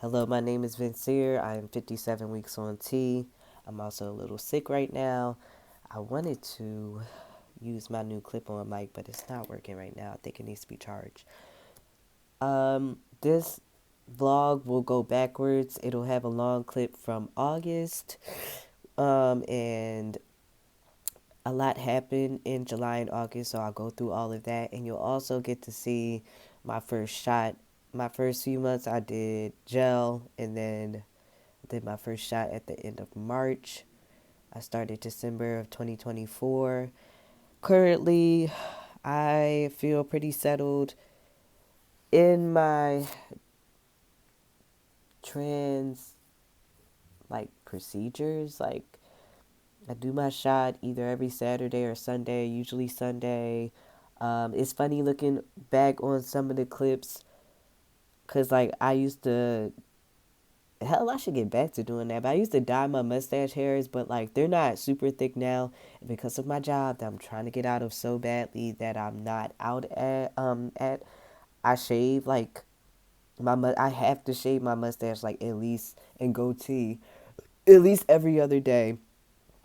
Hello, my name is Vincier. I am 57 weeks on T. I'm also a little sick right now. I wanted to use my new clip on mic, but it's not working right now. I think it needs to be charged. This vlog will go backwards. It'll have a long clip from August. And a lot happened in July and August, so I'll go through all of that. And you'll also get to see my first shot. My first few months, I did gel, and then did my first shot at the end of March. I started December of 2024. Currently, I feel pretty settled in my trans procedures. I do my shot either every Saturday or Sunday, usually Sunday. It's funny looking back on some of the clips because I used to. Hell, I should get back to doing that. But I used to dye my mustache hairs, but they're not super thick now. And because of my job that I'm trying to get out of so badly that I'm not out at I shave I have to shave my mustache at least and goatee at least every other day.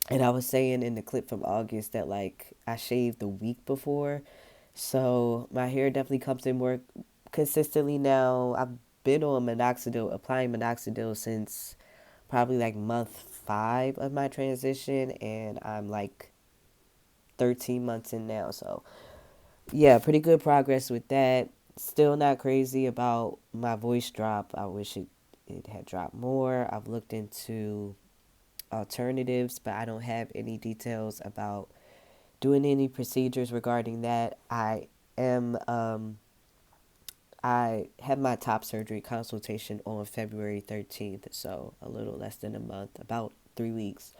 And I was saying in the clip from August that I shaved the week before. So my hair definitely comes in more consistently now. I've been on minoxidil, applying minoxidil since probably month 5 of my transition, and I'm 13 months in now. So yeah, pretty good progress with that. Still not crazy about my voice drop. I wish it had dropped more. I've looked into alternatives, but I don't have any details about doing any procedures regarding that. Am I had my top surgery consultation on February 13th, so a little less than a month, about 3 weeks.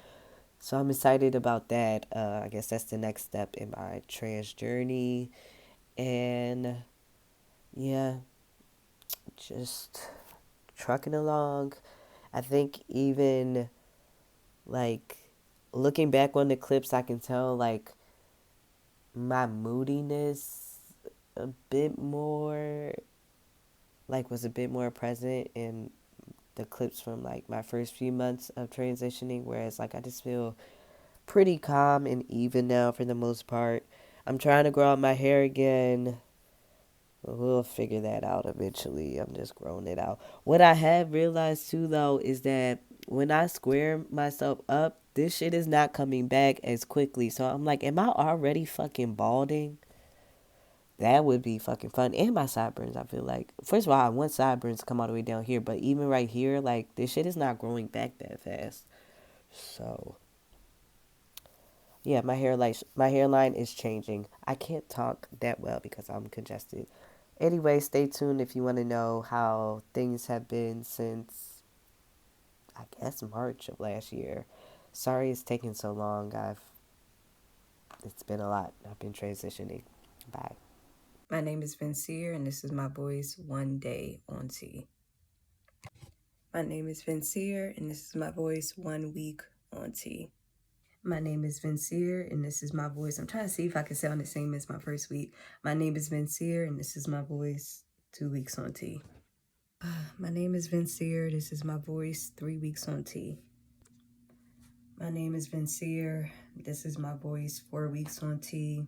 So I'm excited about that. I guess that's the next step in my trans journey. And yeah, just trucking along. I think even like looking back on the clips, I can tell my moodiness a bit more, was a bit more present in the clips from my first few months of transitioning, whereas I just feel pretty calm and even now for the most part. I'm trying to grow out my hair again. We'll figure that out eventually. I'm just growing it out. What I have realized too, though, is that when I square myself up, this shit is not coming back as quickly. So I'm like, am I already fucking balding? That would be fucking fun. And my sideburns, I feel like. First of all, I want sideburns to come all the way down here. But even right here, this shit is not growing back that fast. So, yeah, my hairline is changing. I can't talk that well because I'm congested. Anyway, stay tuned if you want to know how things have been since I guess March of last year. Sorry it's taking so long. It's been a lot. I've been transitioning. Bye. My name is Vincier, and this is my voice one day on T. My name is Vincier, and this is my voice 1 week on T. My name is Vincier, and this is my voice. I'm trying to see if I can sound the same as my first week. My name is Vincier, and this is my voice 2 weeks on T. My name is Vincier. This is my voice 3 weeks on T. My name is Vincier. This is my voice 4 weeks on T.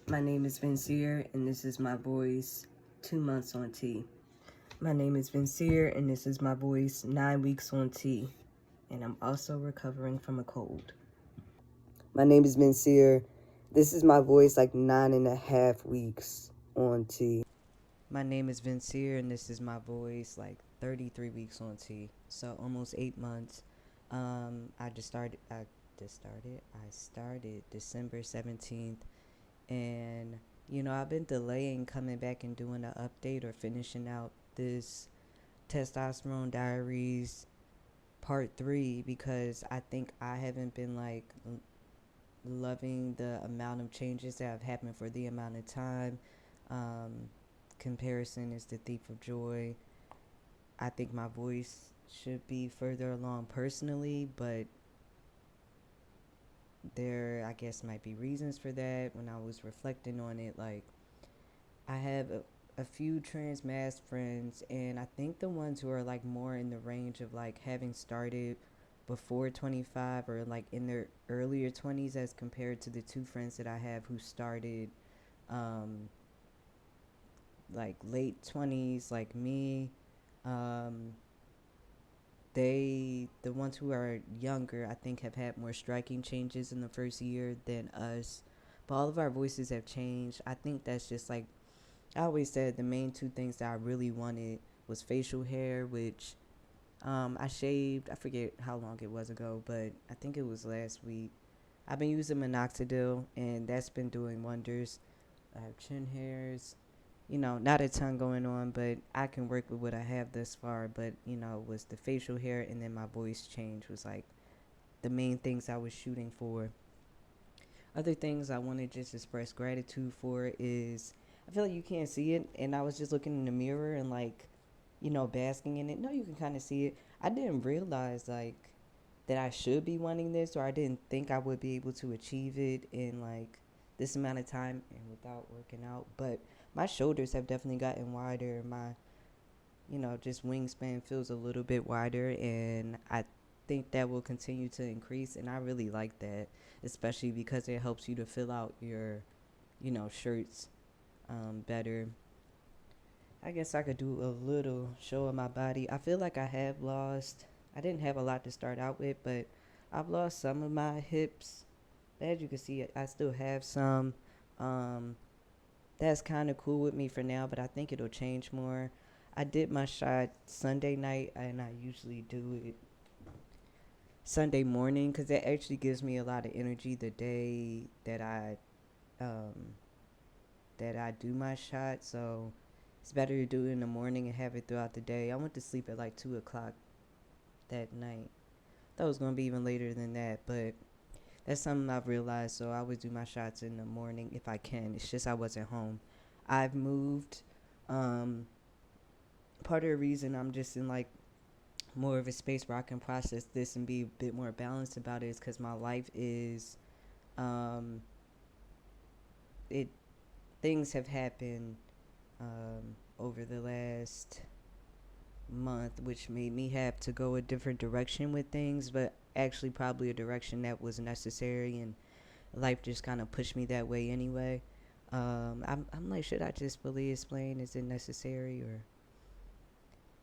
My name is Vincier, and this is my voice 2 months on T. My name is Vincier, and this is my voice 9 weeks on T. And I'm also recovering from a cold. My name is Vincier. This is my voice 9.5 weeks on T. My name is Vincier, and this is my voice 33 weeks on T. So almost 8 months. I just started. I started December 17th, and I've been delaying coming back and doing an update or finishing out this testosterone diaries part 3 because I think I haven't been loving the amount of changes that have happened for the amount of time. um, Comparison is the thief of joy. I think my voice should be further along personally, but there, I guess, might be reasons for that. When I was reflecting on it, I have a few trans mass friends, and I think the ones who are like more in the range of like having started before 25 or like in their earlier 20s as compared to the two friends that I have who started um, like late 20s like me. Um, the ones who are younger, I think, have had more striking changes in the first year than us. But all of our voices have changed. I think that's just like I always said, the main two things that I really wanted was facial hair, which I shaved. I forget how long it was ago, but I think it was last week. I've been using minoxidil, and that's been doing wonders. I have chin hairs, not a ton going on, but I can work with what I have thus far. But was the facial hair, and then my voice change was like the main things I was shooting for. Other things I want to just express gratitude for is I feel like you can't see it, and I was just looking in the mirror and like, basking in it. No, you can kind of see it. I didn't realize like that I should be wanting this, or I didn't think I would be able to achieve it in like this amount of time and without working out. But my shoulders have definitely gotten wider. My just wingspan feels a little bit wider, and I think that will continue to increase. And I really like that, especially because it helps you to fill out your, shirts better. I guess I could do a little show of my body. I feel like I have lost. I didn't have a lot to start out with, but I've lost some of my hips. As you can see, I still have some. Um, that's kind of cool with me for now, but I think it'll change more. I did my shot Sunday night, and I usually do it Sunday morning because that actually gives me a lot of energy the day um, that I do my shot. So it's better to do it in the morning and have it throughout the day. I went to sleep at like 2 o'clock that night. Thought it was gonna be even later than that, but that's something I've realized. So I always do my shots in the morning if I can. It's just I wasn't home. I've moved. Um, Part of the reason I'm just in like more of a space where I can process this and be a bit more balanced about it is because my life is um, it things have happened over the last month, which made me have to go a different direction with things, but actually probably a direction that was necessary, and life just kind of pushed me that way anyway. I'm like, should I just fully explain? Is it necessary? Or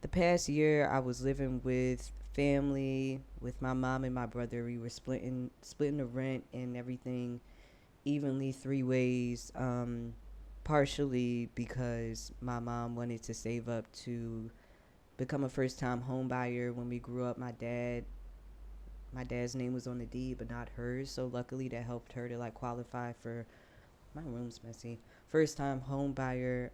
the past year, I was living with family, with my mom and my brother. We were splitting the rent and everything evenly 3 ways. Partially because my mom wanted to save up to become a first time home buyer. When we grew up, my dad's name was on the deed but not hers, so luckily that helped her to like qualify for my room's messy first time home buyer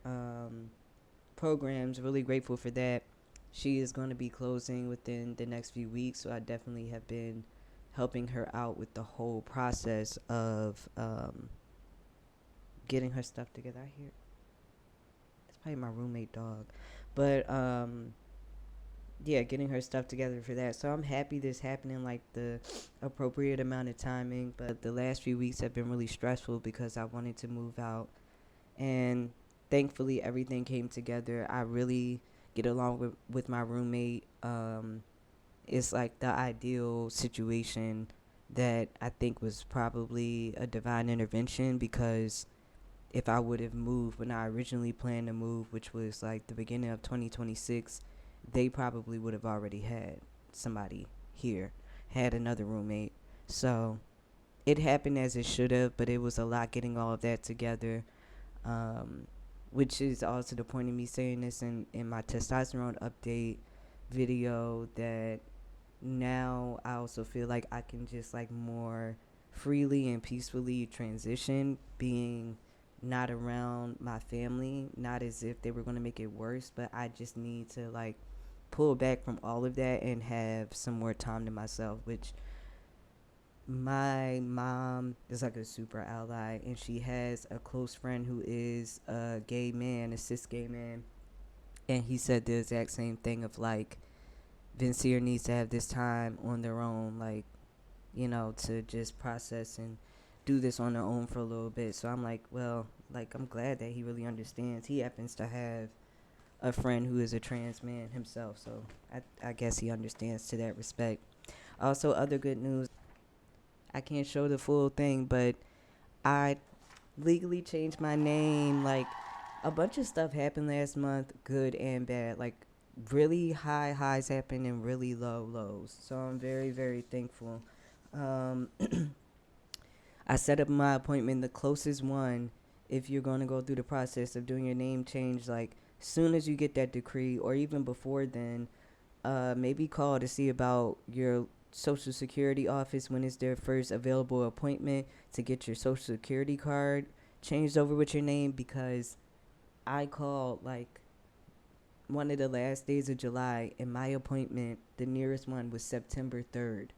programs. Really grateful for that. She is going to be closing within the next few weeks, so I definitely have been helping her out with the whole process of getting her stuff together. I hear it's probably my roommate dog, but yeah, getting her stuff together for that. So I'm happy this happened in like the appropriate amount of timing. But the last few weeks have been really stressful because I wanted to move out, and thankfully everything came together. I really get along with my roommate. It's like the ideal situation that I think was probably a divine intervention, because if I would have moved when I originally planned to move, which was like the beginning of 2026, they probably would have already had somebody here, had another roommate. So it happened as it should have, but it was a lot getting all of that together. Um, which is also the point of me saying this in my testosterone update video, that now I also feel like I can just like more freely and peacefully transition, being not around my family, not as if they were going to make it worse, but I just need to like pull back from all of that and have some more time to myself, which my mom is like a super ally, and she has a close friend who is a gay man, a cis gay man, and he said the exact same thing of like Vincier needs to have this time on their own, like, to just process and do this on their own for a little bit. So I'm like, well, like I'm glad that he really understands. He happens to have a friend who is a trans man himself, so I guess he understands to that respect. Also, other good news. I can't show the full thing, but I legally changed my name. Like a bunch of stuff happened last month, good and bad. Like really high highs happened and really low lows. So I'm very very thankful. Um, I set up my appointment, the closest one, if you're going to go through the process of doing your name change, like soon as you get that decree or even before then, maybe call to see about your social security office when it's their first available appointment to get your social security card changed over with your name, because I called like one of the last days of July and my appointment, the nearest one was September 3rd.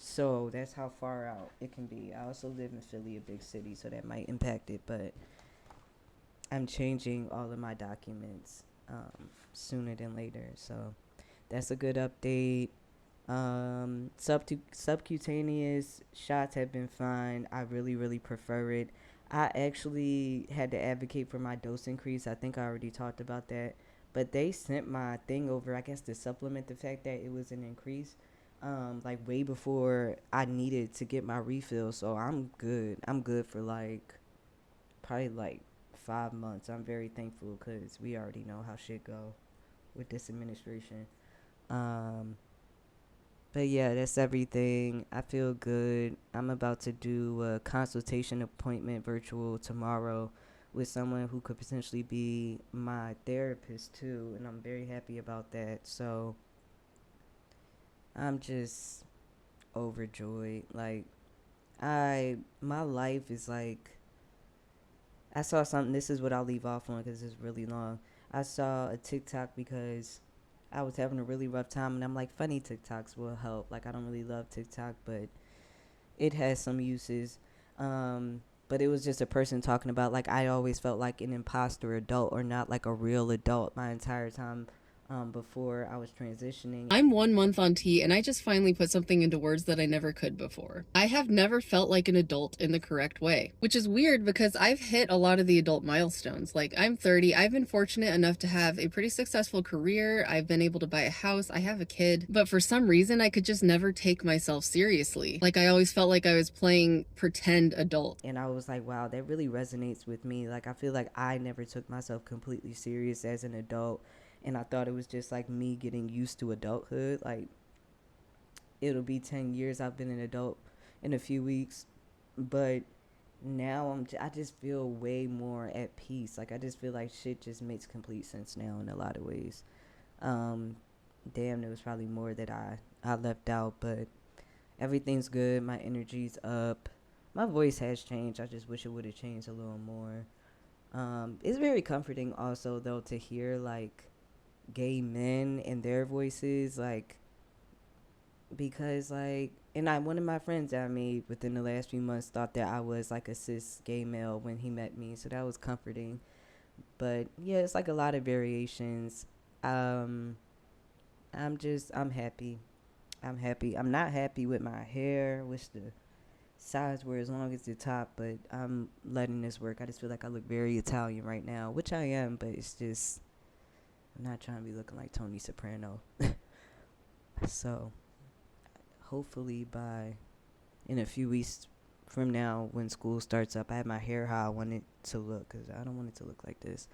So that's how far out it can be. I also live in Philly, a big city, so that might impact it, but I'm changing all of my documents sooner than later. So that's a good update. Subcutaneous shots have been fine. I really, really prefer it. I actually had to advocate for my dose increase. I think I already talked about that. But they sent my thing over, I guess, to supplement the fact that it was an increase, like way before I needed to get my refill. So I'm good. I'm good for like probably like 5 months. I'm very thankful because we already know how shit go with this administration. Um, but yeah, that's everything. I feel good. I'm about to do a consultation appointment virtual tomorrow with someone who could potentially be my therapist too, and I'm very happy about that. So I'm just overjoyed. Like my life is like, I saw something. This is what I'll leave off on because it's really long. I saw a TikTok because I was having a really rough time, and I'm like, funny TikToks will help. Like, I don't really love TikTok, but it has some uses. But it was just a person talking about, like, I always felt like an imposter adult or not like a real adult my entire time before I was transitioning. I'm 1 month on T, and I just finally put something into words that I never could before. I have never felt like an adult in the correct way, which is weird because I've hit a lot of the adult milestones. Like, I'm 30, I've been fortunate enough to have a pretty successful career, I've been able to buy a house, I have a kid, but for some reason I could just never take myself seriously. Like, I always felt like I was playing pretend adult. And I was like, wow, that really resonates with me. Like, I feel like I never took myself completely serious as an adult. And I thought it was just like me getting used to adulthood. Like, it'll be 10 years I've been an adult in a few weeks. But now I just feel way more at peace. Like, I just feel like shit just makes complete sense now in a lot of ways. Um, Damn, there was probably more that I left out, but everything's good. My energy's up. My voice has changed. I just wish it would have changed a little more. It's very comforting also though to hear like gay men and their voices, like, because like, and I one of my friends that I made within the last few months thought that I was like a cis gay male when he met me, so that was comforting. But yeah, it's like a lot of variations. Um, I'm happy. I'm happy. I'm not happy with my hair. Wish the sides were as long as the top, but I'm letting this work. I just feel like I look very Italian right now, which I am, but it's just I'm not trying to be looking like Tony Soprano. So hopefully by in a few weeks from now when school starts up, I have my hair how I want it to look, because I don't want it to look like this.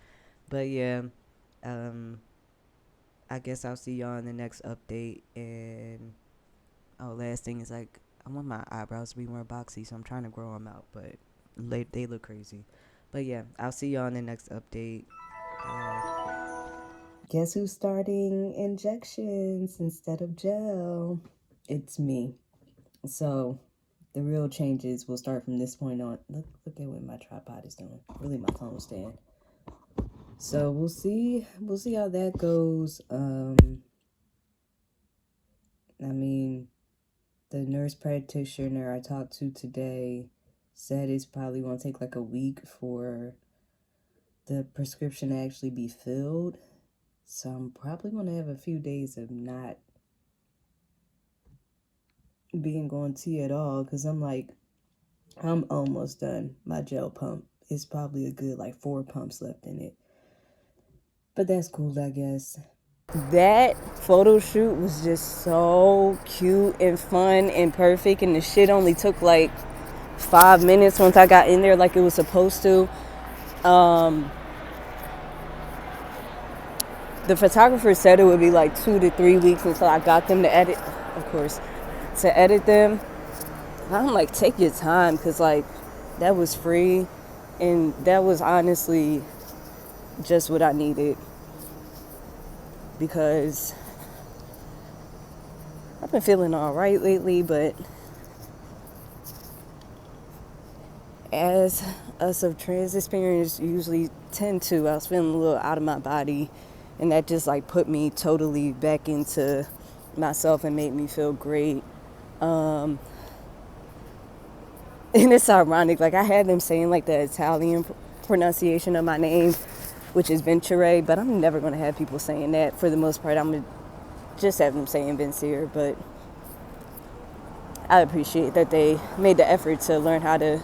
But yeah, um, I guess I'll see y'all in the next update. And oh, last thing is like, I want my eyebrows to be more boxy, so I'm trying to grow them out, but they look crazy. But yeah, I'll see y'all in the next update. Guess who's starting injections instead of gel? It's me. So the real changes will start from this point on. Look at what my tripod is doing. Really, my phone stand. So we'll see. We'll see how that goes. I mean, the nurse practitioner I talked to today said it's probably going to take like a week for the prescription to actually be filled. So I'm probably going to have a few days of not being on T at all, because I'm like, I'm almost done. My gel pump is probably a good like 4 pumps left in it. But that's cool, I guess. That photo shoot was just so cute and fun and perfect, and the shit only took like 5 minutes once I got in there like it was supposed to. The photographer said it would be like 2 to 3 weeks until I got them to edit, of course, to edit them. I'm like, take your time, because like that was free and that was honestly just what I needed, because I've been feeling all right lately, but as us of trans experience usually tend to, I was feeling a little out of my body, and that just like put me totally back into myself and made me feel great. And it's ironic, like I had them saying like the Italian pronunciation of my name, which is Venture, but I'm never going to have people saying that. For the most part, I'm going to just have them saying Vincier, but I appreciate that they made the effort to learn how to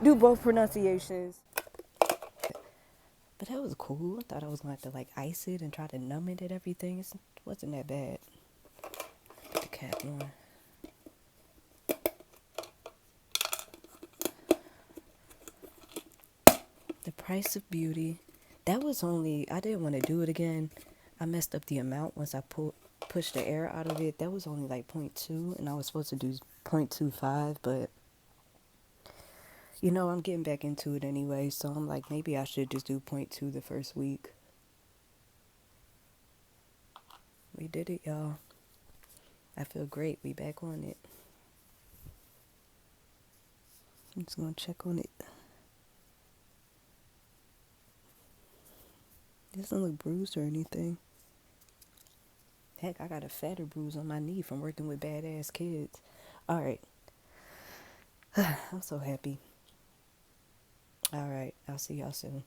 do both pronunciations. But that was cool. I thought I was going to have to like ice it and try to numb it and everything. It wasn't that bad. Put the cap on. The Price of Beauty. That was only, I didn't want to do it again. I messed up the amount once I pushed the air out of it. That was only like 0.2, and I was supposed to do 0.25, but you know, I'm getting back into it anyway, so I'm like, maybe I should just do 0.2 the first week. We did it, y'all. I feel great. We back on it. I'm just gonna check on it. It doesn't look bruised or anything. Heck, I got a fatter bruise on my knee from working with badass kids. Alright. I'm so happy. Alright, I'll see y'all soon.